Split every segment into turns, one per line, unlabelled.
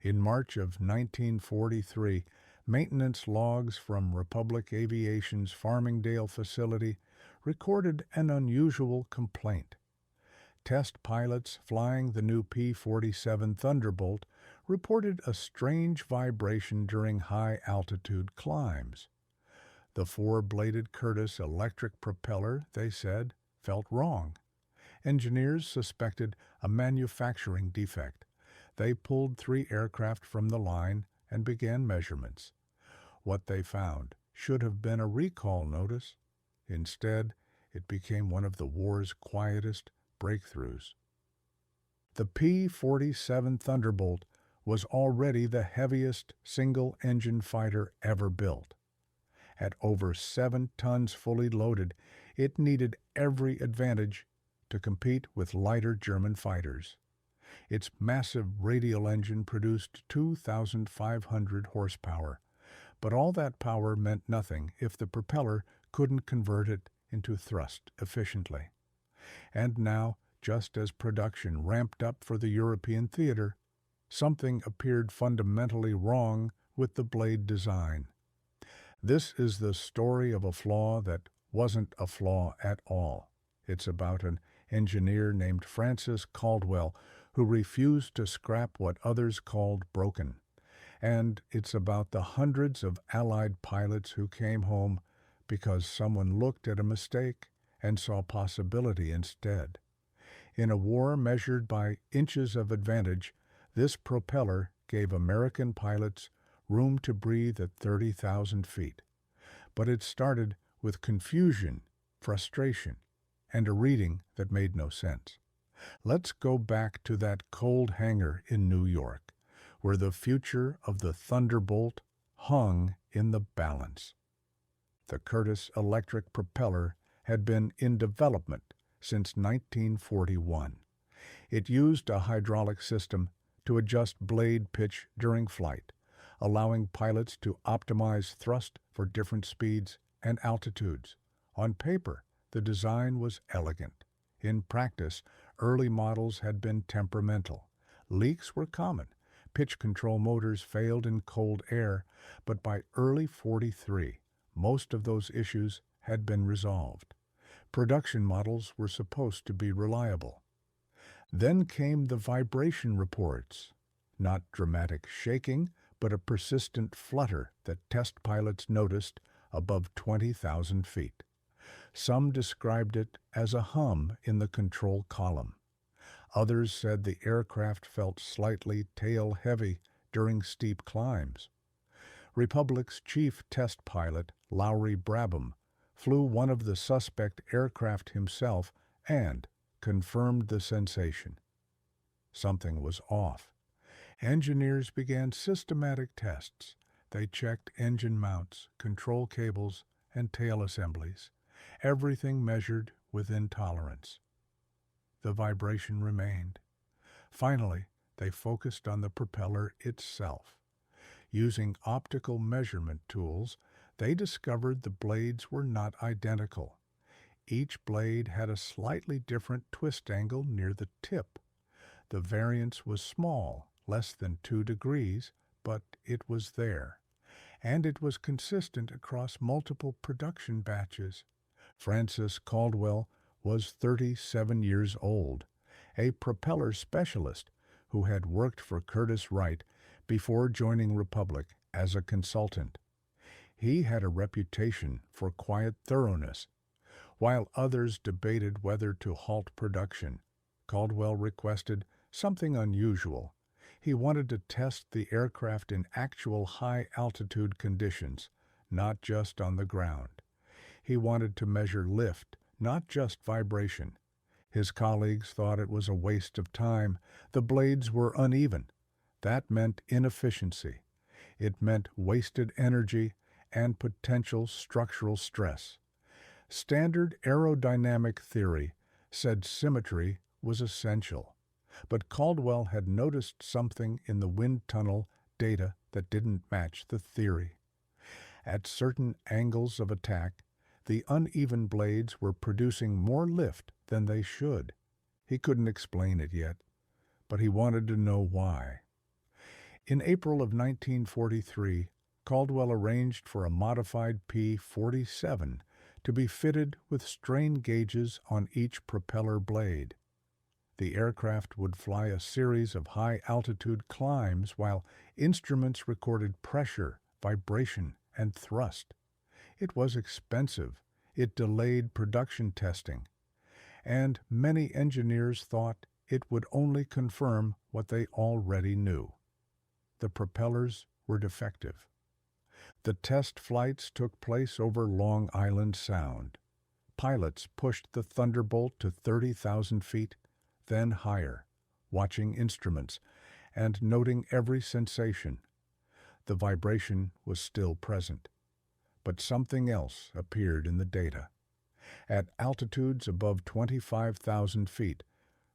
In March of 1943, maintenance logs from Republic Aviation's Farmingdale facility recorded an unusual complaint. Test pilots flying the new P-47 Thunderbolt reported a strange vibration during high-altitude climbs. The four-bladed Curtiss electric propeller, they said, felt wrong. Engineers suspected a manufacturing defect. They pulled 3 aircraft from the line and began measurements. What they found should have been a recall notice. Instead, it became one of the war's quietest breakthroughs. The P-47 Thunderbolt was already the heaviest single-engine fighter ever built. At over 7 tons fully loaded, it needed every advantage to compete with lighter German fighters. Its massive radial engine produced 2,500 horsepower, but all that power meant nothing if the propeller couldn't convert it into thrust efficiently. And now, just as production ramped up for the European theater, something appeared fundamentally wrong with the blade design. This is the story of a flaw that wasn't a flaw at all. It's about an engineer named Francis Caldwell who refused to scrap what others called broken. And it's about the hundreds of Allied pilots who came home because someone looked at a mistake and saw possibility instead. In a war measured by inches of advantage, this propeller gave American pilots room to breathe at 30,000 feet. But it started with confusion, frustration, and a reading that made no sense. Let's go back to that cold hangar in New York, where the future of the Thunderbolt hung in the balance. The Curtiss electric propeller had been in development since 1941. It used a hydraulic system to adjust blade pitch during flight, allowing pilots to optimize thrust for different speeds and altitudes. On paper, the design was elegant. In practice, early models had been temperamental. Leaks were common. Pitch control motors failed in cold air, but by early '43, most of those issues had been resolved. Production models were supposed to be reliable. Then came the vibration reports. Not dramatic shaking, but a persistent flutter that test pilots noticed above 20,000 feet. Some described it as a hum in the control column. Others said the aircraft felt slightly tail-heavy during steep climbs. Republic's chief test pilot, Lowry Brabham, flew one of the suspect aircraft himself and confirmed the sensation. Something was off. Engineers began systematic tests. They checked engine mounts, control cables, and tail assemblies. Everything measured within tolerance. The vibration remained. Finally, they focused on the propeller itself. Using optical measurement tools, they discovered the blades were not identical. Each blade had a slightly different twist angle near the tip. The variance was small, less than 2 degrees, but it was there. And it was consistent across multiple production batches. Francis Caldwell was 37 years old, a propeller specialist who had worked for Curtiss-Wright before joining Republic as a consultant. He had a reputation for quiet thoroughness. While others debated whether to halt production, Caldwell requested something unusual. He wanted to test the aircraft in actual high-altitude conditions, not just on the ground. He wanted to measure lift, not just vibration. His colleagues thought it was a waste of time. The blades were uneven. That meant inefficiency. It meant wasted energy and potential structural stress. Standard aerodynamic theory said symmetry was essential, but Caldwell had noticed something in the wind tunnel data that didn't match the theory. At certain angles of attack, the uneven blades were producing more lift than they should. He couldn't explain it yet, but he wanted to know why. In April of 1943, Caldwell arranged for a modified P-47 to be fitted with strain gauges on each propeller blade. The aircraft would fly a series of high-altitude climbs while instruments recorded pressure, vibration, and thrust. It was expensive. It delayed production testing, and many engineers thought it would only confirm what they already knew. The propellers were defective. The test flights took place over Long Island Sound. Pilots pushed the Thunderbolt to 30,000 feet, then higher, watching instruments and noting every sensation. The vibration was still present, but something else appeared in the data. At altitudes above 25,000 feet,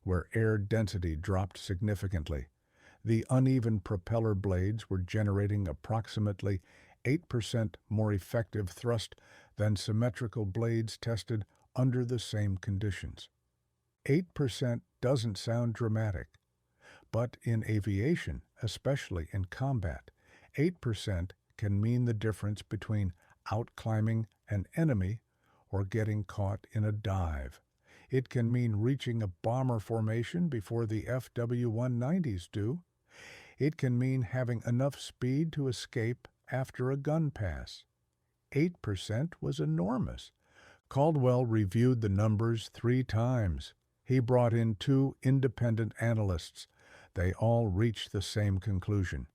where air density dropped significantly, the uneven propeller blades were generating approximately 8% more effective thrust than symmetrical blades tested under the same conditions. 8% doesn't sound dramatic, but in aviation, especially in combat, 8% can mean the difference between outclimbing an enemy or getting caught in a dive. It can mean reaching a bomber formation before the FW-190s do. It can mean having enough speed to escape after a gun pass. 8% was enormous. Caldwell reviewed the numbers 3 times. He brought in 2 independent analysts. They all reached the same conclusion.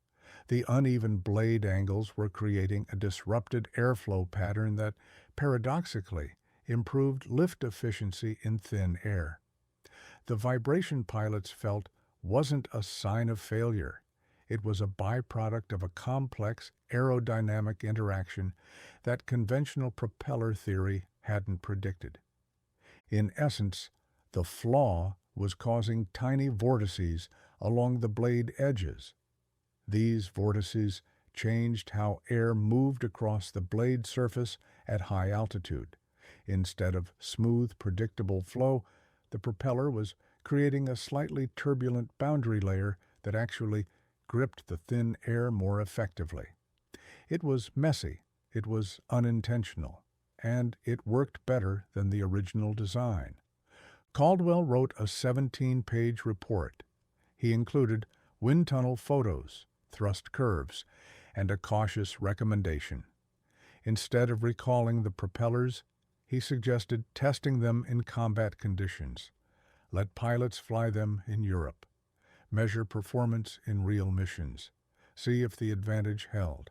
The uneven blade angles were creating a disrupted airflow pattern that, paradoxically, improved lift efficiency in thin air. The vibration pilots felt wasn't a sign of failure. It was a byproduct of a complex aerodynamic interaction that conventional propeller theory hadn't predicted. In essence, the flaw was causing tiny vortices along the blade edges. These vortices changed how air moved across the blade surface at high altitude. Instead of smooth, predictable flow, the propeller was creating a slightly turbulent boundary layer that actually gripped the thin air more effectively. It was messy, it was unintentional, and it worked better than the original design. Caldwell wrote a 17-page report. He included wind tunnel photos, thrust curves, and a cautious recommendation. Instead of recalling the propellers, he suggested testing them in combat conditions. Let pilots fly them in Europe. Measure performance in real missions. See if the advantage held.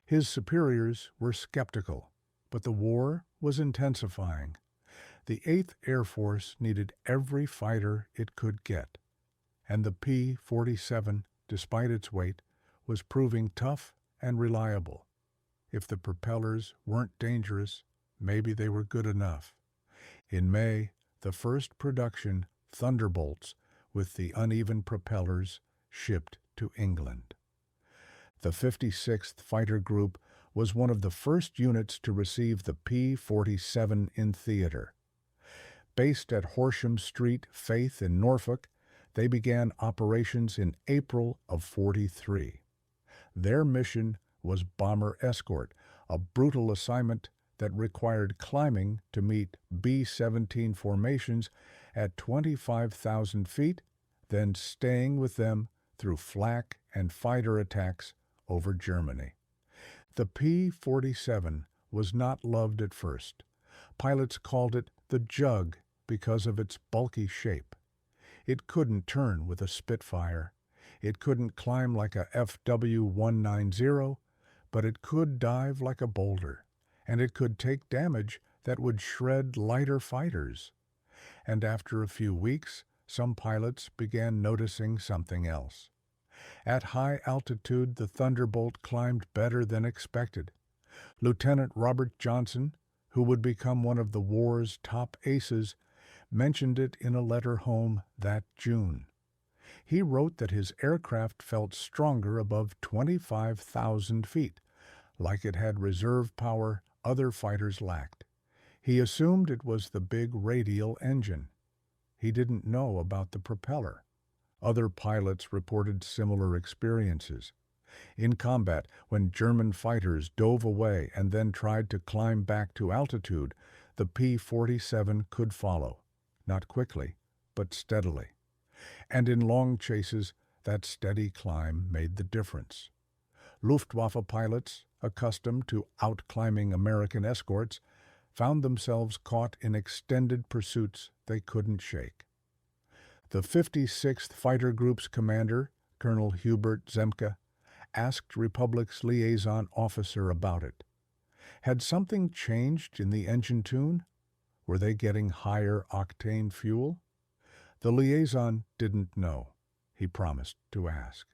His superiors were skeptical, but the war was intensifying. The 8th Air Force needed every fighter it could get, and the P-47, despite its weight, was proving tough and reliable. If the propellers weren't dangerous, maybe they were good enough. In May, the first production Thunderbolts with the uneven propellers shipped to England. The 56th Fighter Group was one of the first units to receive the P-47 in theater. Based at Horsham Street, Faith in Norfolk, they began operations in April of '43. Their mission was bomber escort, a brutal assignment that required climbing to meet B-17 formations at 25,000 feet, then staying with them through flak and fighter attacks over Germany. The P-47 was not loved at first. Pilots called it the Jug because of its bulky shape. It couldn't turn with a Spitfire. It couldn't climb like a FW-190, but it could dive like a boulder, and it could take damage that would shred lighter fighters. And after a few weeks, some pilots began noticing something else. At high altitude, the Thunderbolt climbed better than expected. Lieutenant Robert Johnson, who would become one of the war's top aces, mentioned it in a letter home that June. He wrote that his aircraft felt stronger above 25,000 feet, like it had reserve power other fighters lacked. He assumed it was the big radial engine. He didn't know about the propeller. Other pilots reported similar experiences. In combat, when German fighters dove away and then tried to climb back to altitude, the P-47 could follow, not quickly, but steadily. And in long chases, that steady climb made the difference. Luftwaffe pilots, accustomed to outclimbing American escorts, found themselves caught in extended pursuits they couldn't shake. The 56th Fighter Group's commander, Colonel Hubert Zemke, asked Republic's liaison officer about it. Had something changed in the engine tune? Were they getting higher octane fuel? The liaison didn't know. He promised to ask.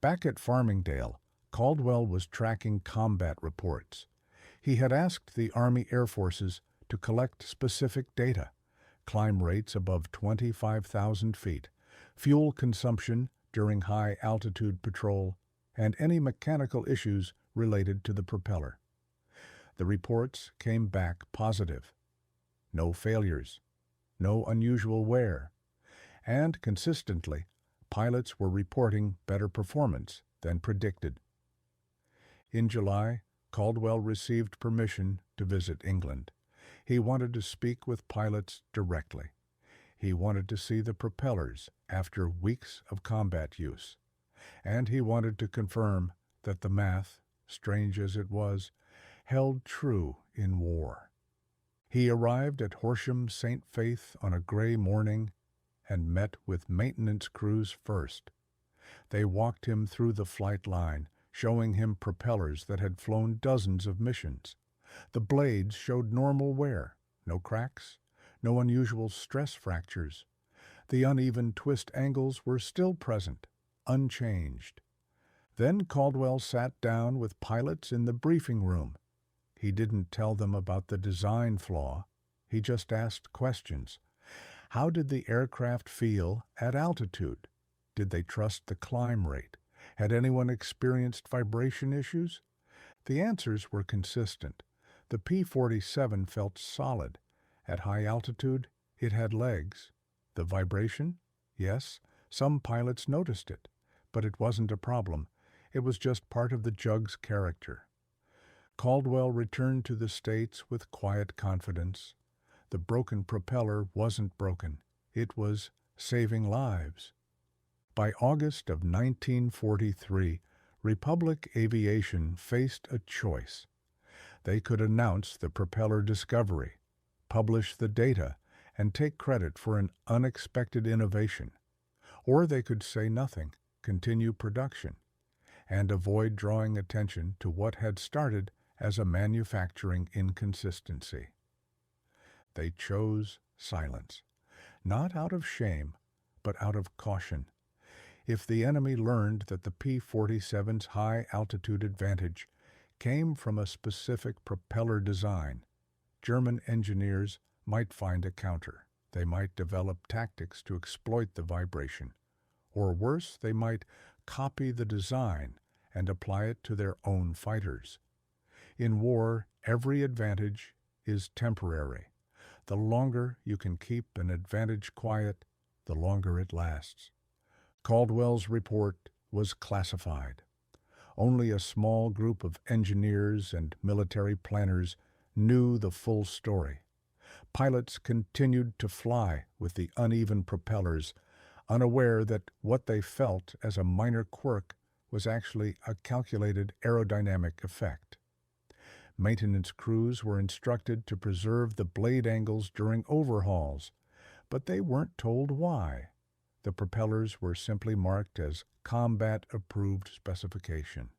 Back at Farmingdale, Caldwell was tracking combat reports. He had asked the Army Air Forces to collect specific data: climb rates above 25,000 feet, fuel consumption during high-altitude patrol, and any mechanical issues related to the propeller. The reports came back positive. No failures, no unusual wear, and consistently, pilots were reporting better performance than predicted. In July, Caldwell received permission to visit England. He wanted to speak with pilots directly. He wanted to see the propellers after weeks of combat use. And he wanted to confirm that the math, strange as it was, held true in war. He arrived at Horsham St. Faith on a gray morning and met with maintenance crews first. They walked him through the flight line, showing him propellers that had flown dozens of missions. The blades showed normal wear, no cracks, no unusual stress fractures. The uneven twist angles were still present, unchanged. Then Caldwell sat down with pilots in the briefing room. He didn't tell them about the design flaw. He just asked questions. How did the aircraft feel at altitude? Did they trust the climb rate? Had anyone experienced vibration issues? The answers were consistent. The P-47 felt solid. At high altitude, it had legs. The vibration? Yes, some pilots noticed it, but it wasn't a problem. It was just part of the Jug's character. Caldwell returned to the States with quiet confidence. The broken propeller wasn't broken. It was saving lives. By August of 1943, Republic Aviation faced a choice. They could announce the propeller discovery, publish the data, and take credit for an unexpected innovation. Or they could say nothing, continue production, and avoid drawing attention to what had started as a manufacturing inconsistency. They chose silence, not out of shame, but out of caution. If the enemy learned that the P-47's high-altitude advantage came from a specific propeller design, German engineers might find a counter. They might develop tactics to exploit the vibration. Or worse, they might copy the design and apply it to their own fighters. In war, every advantage is temporary. The longer you can keep an advantage quiet, the longer it lasts. Caldwell's report was classified. Only a small group of engineers and military planners knew the full story. Pilots continued to fly with the uneven propellers, unaware that what they felt as a minor quirk was actually a calculated aerodynamic effect. Maintenance crews were instructed to preserve the blade angles during overhauls, but they weren't told why. The propellers were simply marked as combat-approved specification.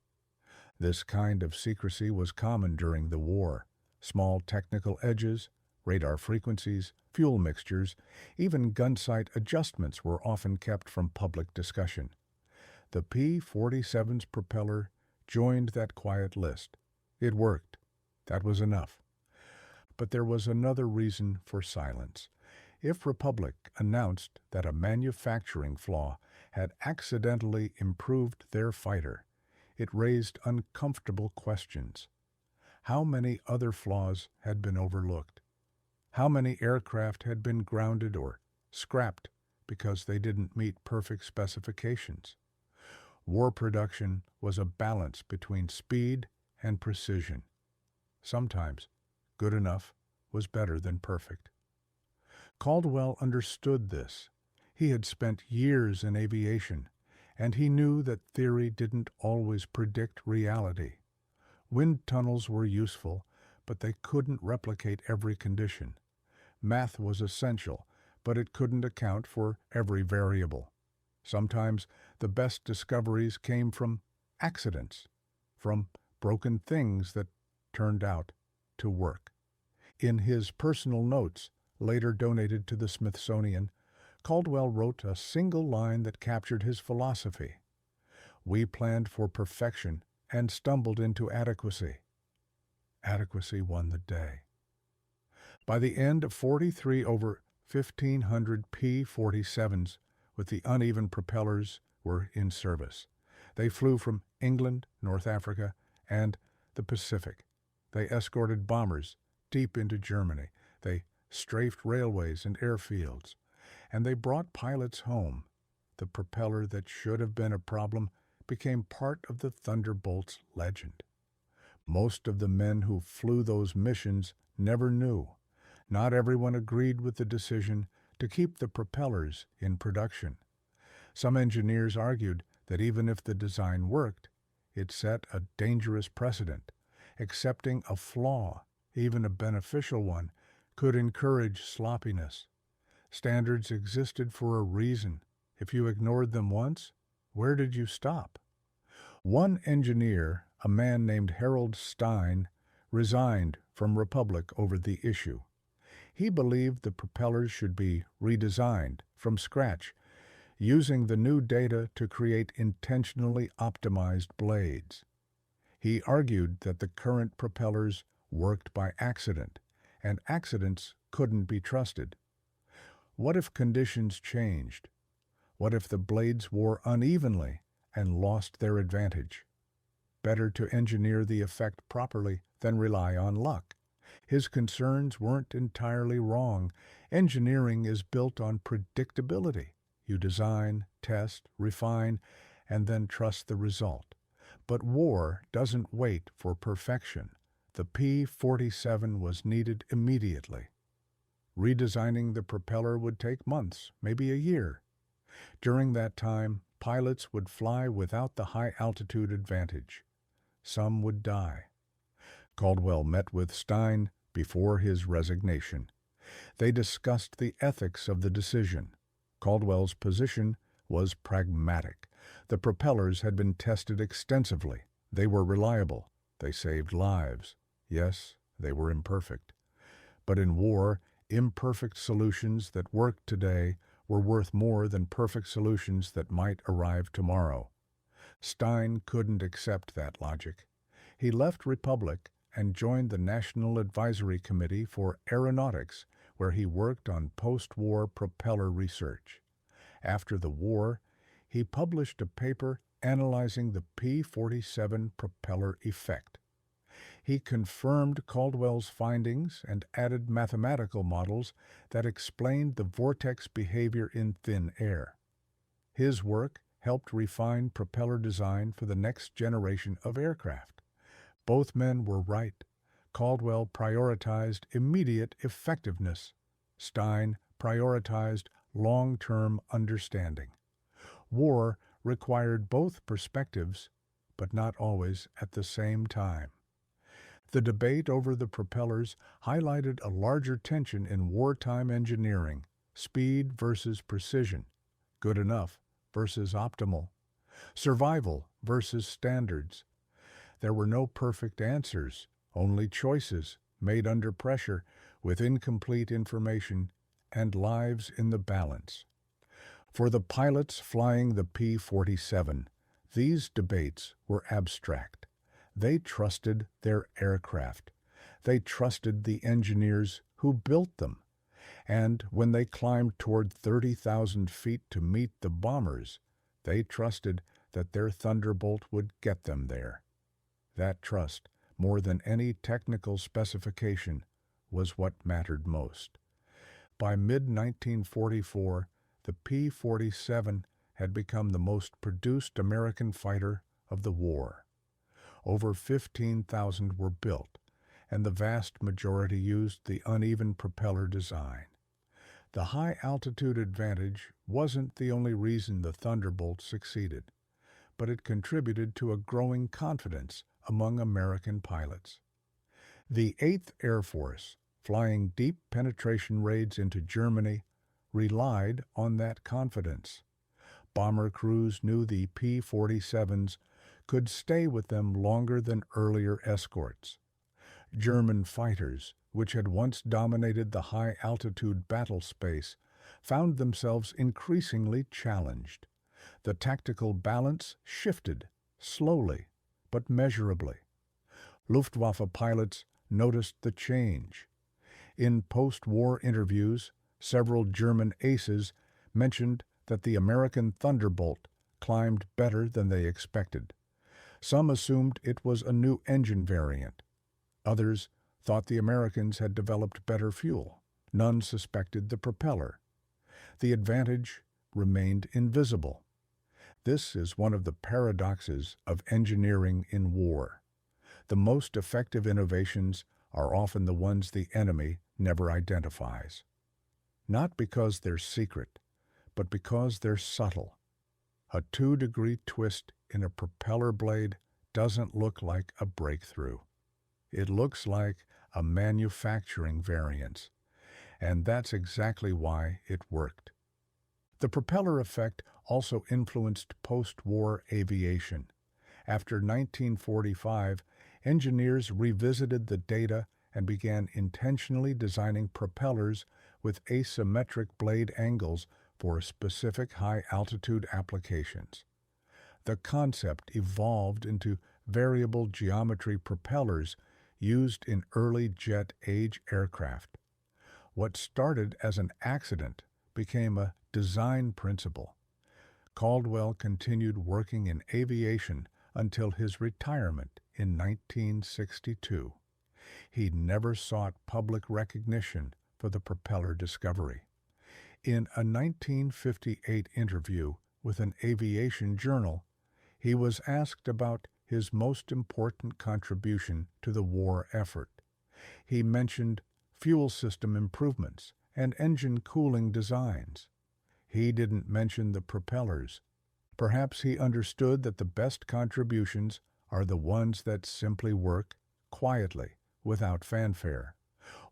This kind of secrecy was common during the war. Small technical edges, radar frequencies, fuel mixtures, even gunsight adjustments were often kept from public discussion. The P-47's propeller joined that quiet list. It worked. That was enough. But there was another reason for silence. If Republic announced that a manufacturing flaw had accidentally improved their fighter, it raised uncomfortable questions. How many other flaws had been overlooked? How many aircraft had been grounded or scrapped because they didn't meet perfect specifications. War production was a balance between speed and precision. Sometimes, good enough was better than perfect. Caldwell understood this. He had spent years in aviation, and he knew that theory didn't always predict reality. Wind tunnels were useful, but they couldn't replicate every condition. Math was essential, but it couldn't account for every variable. Sometimes the best discoveries came from accidents, from broken things that turned out to work. In his personal notes, later donated to the Smithsonian, Caldwell wrote a single line that captured his philosophy. "We planned for perfection and stumbled into adequacy. Adequacy won the day." By the end of 43, over 1,500 P-47s with the uneven propellers were in service. They flew from England, North Africa, and the Pacific. They escorted bombers deep into Germany. They strafed railways and airfields. And they brought pilots home. The propeller that should have been a problem became part of the Thunderbolt's legend. Most of the men who flew those missions never knew. Not everyone agreed with the decision to keep the propellers in production. Some engineers argued that even if the design worked, it set a dangerous precedent. Accepting a flaw, even a beneficial one, could encourage sloppiness. Standards existed for a reason. If you ignored them once, where did you stop? One engineer, a man named Harold Stein, resigned from Republic over the issue. He believed the propellers should be redesigned from scratch, using the new data to create intentionally optimized blades. He argued that the current propellers worked by accident, and accidents couldn't be trusted. What if conditions changed? What if the blades wore unevenly and lost their advantage? Better to engineer the effect properly than rely on luck. His concerns weren't entirely wrong. Engineering is built on predictability. You design, test, refine, and then trust the result. But war doesn't wait for perfection. The P-47 was needed immediately. Redesigning the propeller would take months, maybe a year. During that time, pilots would fly without the high-altitude advantage. Some would die. Caldwell met with Stein before his resignation. They discussed the ethics of the decision. Caldwell's position was pragmatic. The propellers had been tested extensively. They were reliable. They saved lives. Yes, they were imperfect. But in war, imperfect solutions that work today were worth more than perfect solutions that might arrive tomorrow. Stein couldn't accept that logic. He left Republic and joined the National Advisory Committee for Aeronautics, where he worked on post-war propeller research. After the war, he published a paper analyzing the P-47 propeller effect. He confirmed Caldwell's findings and added mathematical models that explained the vortex behavior in thin air. His work helped refine propeller design for the next generation of aircraft. Both men were right. Caldwell prioritized immediate effectiveness. Stein prioritized long-term understanding. War required both perspectives, but not always at the same time. The debate over the propellers highlighted a larger tension in wartime engineering: speed versus precision, good enough versus optimal, survival versus standards. There were no perfect answers, only choices made under pressure with incomplete information and lives in the balance. For the pilots flying the P-47, these debates were abstract. They trusted their aircraft. They trusted the engineers who built them. And when they climbed toward 30,000 feet to meet the bombers, they trusted that their Thunderbolt would get them there. That trust, more than any technical specification, was what mattered most. By mid-1944, the P-47 had become the most produced American fighter of the war. Over 15,000 were built, and the vast majority used the uneven propeller design. The high-altitude advantage wasn't the only reason the Thunderbolt succeeded, but it contributed to a growing confidence among American pilots. The 8th Air Force, flying deep penetration raids into Germany, relied on that confidence. Bomber crews knew the P-47s could stay with them longer than earlier escorts. German fighters, which had once dominated the high-altitude battle space, found themselves increasingly challenged. The tactical balance shifted, slowly but measurably. Luftwaffe pilots noticed the change. In post-war interviews, several German aces mentioned that the American Thunderbolt climbed better than they expected. Some assumed it was a new engine variant. Others thought the Americans had developed better fuel. None suspected the propeller. The advantage remained invisible. This is one of the paradoxes of engineering in war. The most effective innovations are often the ones the enemy never identifies. Not because they're secret, but because they're subtle. A 2-degree twist in a propeller blade doesn't look like a breakthrough. It looks like a manufacturing variance, and that's exactly why it worked. The propeller effect also influenced post-war aviation. After 1945, engineers revisited the data and began intentionally designing propellers with asymmetric blade angles for specific high-altitude applications. The concept evolved into variable geometry propellers used in early jet-age aircraft. What started as an accident became a design principle. Caldwell continued working in aviation until his retirement in 1962. He never sought public recognition for the propeller discovery. In a 1958 interview with an aviation journal, he was asked about his most important contribution to the war effort. He mentioned fuel system improvements and engine cooling designs. He didn't mention the propellers. Perhaps he understood that the best contributions are the ones that simply work quietly, without fanfare.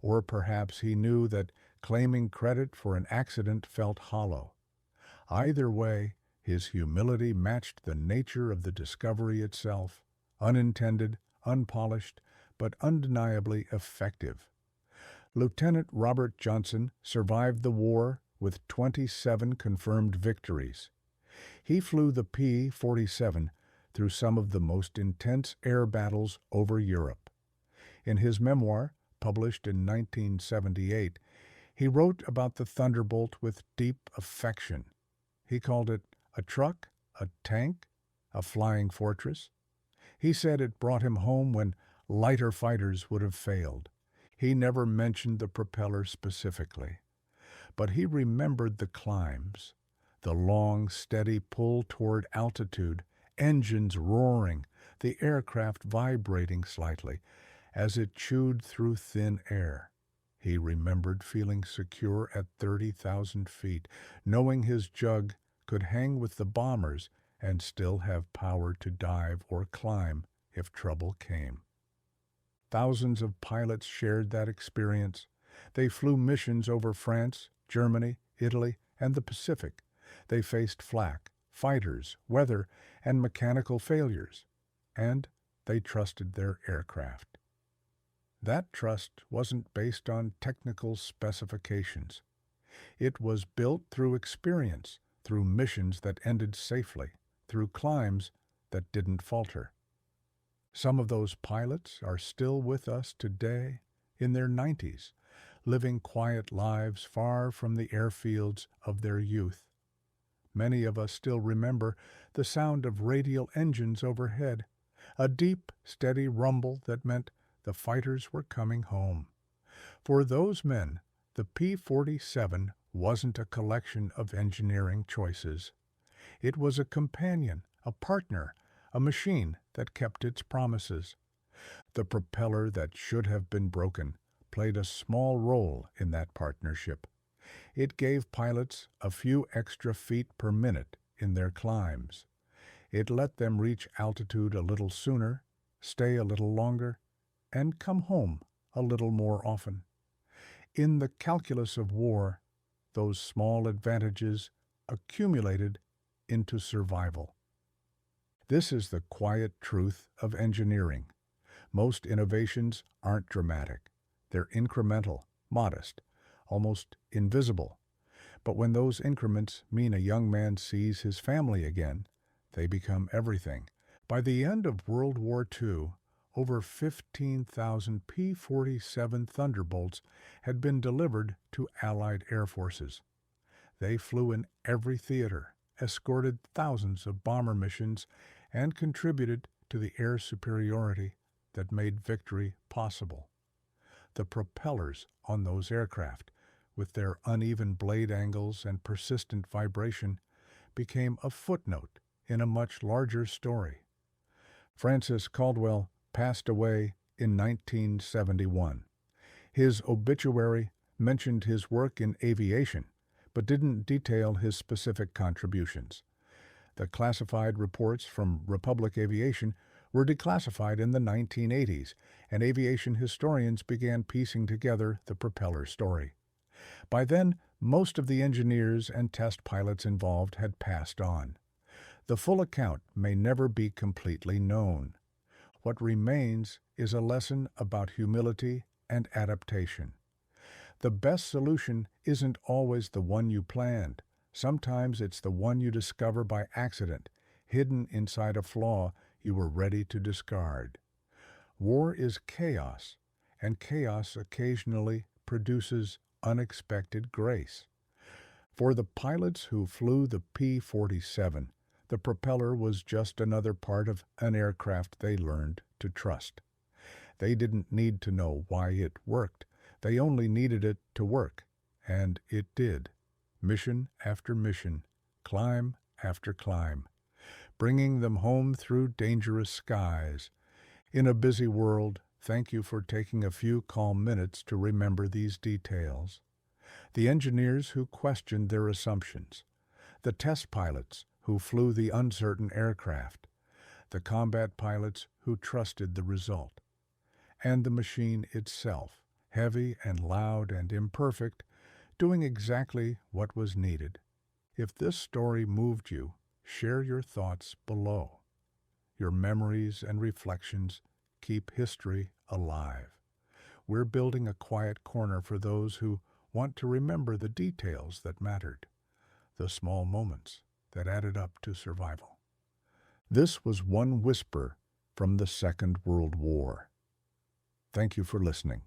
Or perhaps he knew that claiming credit for an accident felt hollow. Either way, his humility matched the nature of the discovery itself, unintended, unpolished, but undeniably effective. Lieutenant Robert Johnson survived the war with 27 confirmed victories. He flew the P-47 through some of the most intense air battles over Europe. In his memoir, published in 1978, he wrote about the Thunderbolt with deep affection. He called it a truck, a tank, a flying fortress. He said it brought him home when lighter fighters would have failed. He never mentioned the propeller specifically, but he remembered the climbs, the long, steady pull toward altitude, engines roaring, the aircraft vibrating slightly as it chewed through thin air. He remembered feeling secure at 30,000 feet, knowing his jug could hang with the bombers and still have power to dive or climb if trouble came. Thousands of pilots shared that experience. They flew missions over France, Germany, Italy, and the Pacific. They faced flak, fighters, weather, and mechanical failures, and they trusted their aircraft. That trust wasn't based on technical specifications. It was built through experience, through missions that ended safely, through climbs that didn't falter. Some of those pilots are still with us today, in their 90s, living quiet lives far from the airfields of their youth. Many of us still remember the sound of radial engines overhead, a deep, steady rumble that meant the fighters were coming home. For those men, the P-47 wasn't a collection of engineering choices. It was a companion, a partner, a machine that kept its promises. The propeller that should have been broken played a small role in that partnership. It gave pilots a few extra feet per minute in their climbs. It let them reach altitude a little sooner, stay a little longer, and come home a little more often. In the calculus of war, those small advantages accumulated into survival. This is the quiet truth of engineering. Most innovations aren't dramatic. They're incremental, modest, almost invisible. But when those increments mean a young man sees his family again, they become everything. By the end of World War II, over 15,000 P-47 Thunderbolts had been delivered to Allied air forces. They flew in every theater, escorted thousands of bomber missions, and contributed to the air superiority that made victory possible. The propellers on those aircraft, with their uneven blade angles and persistent vibration, became a footnote in a much larger story. Francis Caldwell passed away in 1971. His obituary mentioned his work in aviation, but didn't detail his specific contributions. The classified reports from Republic Aviation were declassified in the 1980s, and aviation historians began piecing together the propeller story. By then, most of the engineers and test pilots involved had passed on. The full account may never be completely known. What remains is a lesson about humility and adaptation. The best solution isn't always the one you planned. Sometimes it's the one you discover by accident, hidden inside a flaw you were ready to discard. War is chaos, and chaos occasionally produces unexpected grace. For the pilots who flew the P-47, the propeller was just another part of an aircraft they learned to trust. They didn't need to know why it worked. They only needed it to work, and it did. Mission after mission, climb after climb, bringing them home through dangerous skies. In a busy world, thank you for taking a few calm minutes to remember these details. The engineers who questioned their assumptions, the test pilots who flew the uncertain aircraft, the combat pilots who trusted the result, and the machine itself, heavy and loud and imperfect, doing exactly what was needed. If this story moved you, share your thoughts below. Your memories and reflections keep history alive. We're building a quiet corner for those who want to remember the details that mattered, the small moments that added up to survival. This was one whisper from the Second World War. Thank you for listening.